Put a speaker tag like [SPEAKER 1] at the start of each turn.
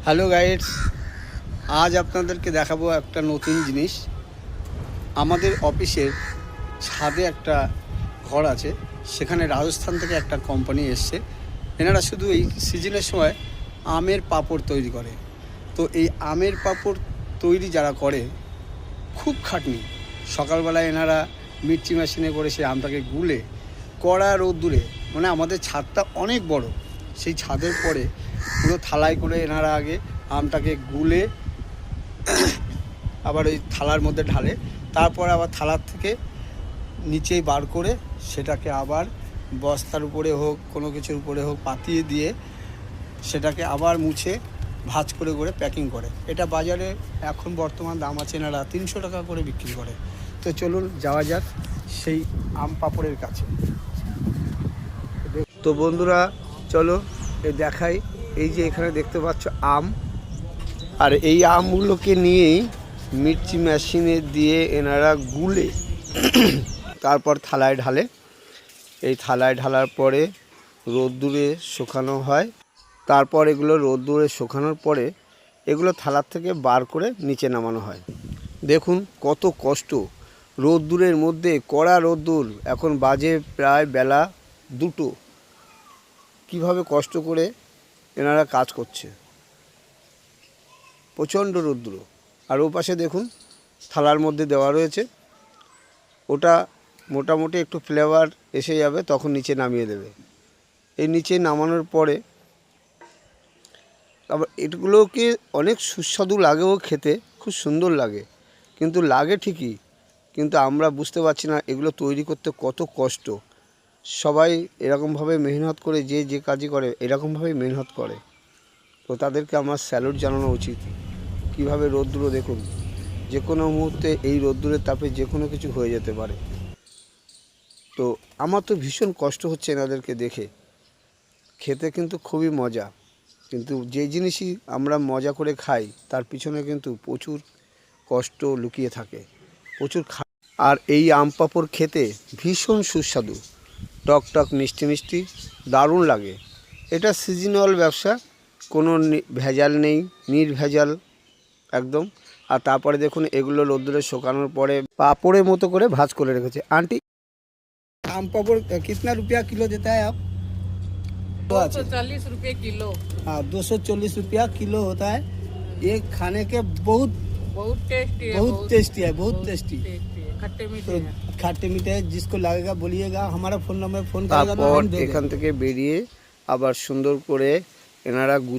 [SPEAKER 1] Hello guides, আজ আপনাদেরকে দেখাবো একটা নতুন জিনিস। আমাদের অফিসের ছাদে একটা ঘর আছে, সেখানে রাজস্থান থেকে একটা কোম্পানি এসছে। এনারা শুধু এই সিজনের সময় আমের পাঁপড় তৈরি করে। তো এই আমের পাঁপড় তৈরি যারা করে খুব খাটনি। সকালবেলায় এনারা মিক্সি মেশিনে করে সেই আমটাকে গুলে কড়া রোদ্দুরে, মানে আমাদের ছাদটা অনেক বড়, সেই ছাদের পরে পুরো থালায় করে এনারা আগে আমটাকে গুলে আবার ওই থালার মধ্যে ঢালে, তারপর আবার থালার থেকে নিচেই বার করে সেটাকে আবার বস্তার উপরে হোক কোনো কিছুর উপরে হোক পাতিয়ে দিয়ে সেটাকে আবার মুছে ভাঁজ করে করে প্যাকিং করে। এটা বাজারে এখন বর্তমান দাম আছে এনারা 300 টাকা করে বিক্রি করে। তো চলুন যাওয়া যাক সেই আম পাঁপড়ের কাছে। তো বন্ধুরা চলো দেখাই। এই যে এখানে দেখতে পাচ্ছ আম, আর এই আমগুলোকে নিয়েই মিক্সি মেশিনে দিয়ে এনারা গুলে তারপর থালায় ঢালে। এই থালায় ঢালার পরে রোদ্দুরে শুকানো হয়। তারপর এগুলো রোদ্দুরে শুকানোর পরে এগুলো থালার থেকে বার করে নিচে নামানো হয়। দেখুন কত কষ্ট রোদ্দুরের মধ্যে, কড়া রোদ্দুর, এখন বাজে প্রায় বেলা 2টো। কীভাবে কষ্ট করে এনারা কাজ করছে, প্রচণ্ড রৌদ্র। আর ও পাশে দেখুন থালার মধ্যে দেওয়া রয়েছে, ওটা মোটামুটি একটু ফ্লেভার এসে যাবে তখন নিচে নামিয়ে দেবে। এই নিচে নামানোর পরে আবার এগুলোকে অনেক সুস্বাদু লাগেও, খেতে খুব সুন্দর লাগে, কিন্তু লাগে ঠিকই, কিন্তু আমরা বুঝতে পারছি না এগুলো তৈরি করতে কত কষ্ট। সবাই এরকমভাবে মেহনত করে, যে যে কাজই করে এরকমভাবেই মেহনত করে। তো তাদেরকে আমার স্যালুট জানানো উচিত। কীভাবে রোদ্দুর দেখুন, যে কোনো মুহূর্তে এই রোদ্দুরের তাপে যে কোনো কিছু হয়ে যেতে পারে। তো আমার তো ভীষণ কষ্ট হচ্ছে এনাদেরকে দেখে। খেতে কিন্তু খুবই মজা, কিন্তু যে জিনিসই আমরা মজা করে খাই তার পিছনে কিন্তু প্রচুর কষ্ট লুকিয়ে থাকে, প্রচুর আর এই আম পাঁপড় খেতে ভীষণ সুস্বাদু, টক টক মিষ্টি মিষ্টি, দারুণ লাগে। এটা সিজনাল ব্যবসা, কোনো ভেজাল নেই, নির্ভেজাল একদম। আর তারপরে দেখুন এগুলো রোদ্দুরে শুকানোর পরে পাঁপড়ের মতো করে ভাজ করে রেখেছে। आंटी आम पापड़ कितना रुपया किलो देता है आप?
[SPEAKER 2] 240 रुपये किलो।
[SPEAKER 1] हाँ, 240 रुपया किलो होता है। ये खाने के बहुत
[SPEAKER 2] टेस्टी है,
[SPEAKER 1] बहुत टेस्टी है, बहुत टेस्टी।
[SPEAKER 2] खट्टे
[SPEAKER 1] तो
[SPEAKER 2] मीठे हैं।
[SPEAKER 1] खाटे मीठे जिसको लगेगा बोलिएगा, हमारा फ़ोन नंबर फ़ोन करेगा।
[SPEAKER 3] তারপর এখান থেকে বেরিয়ে আবার সুন্দর করে এনারা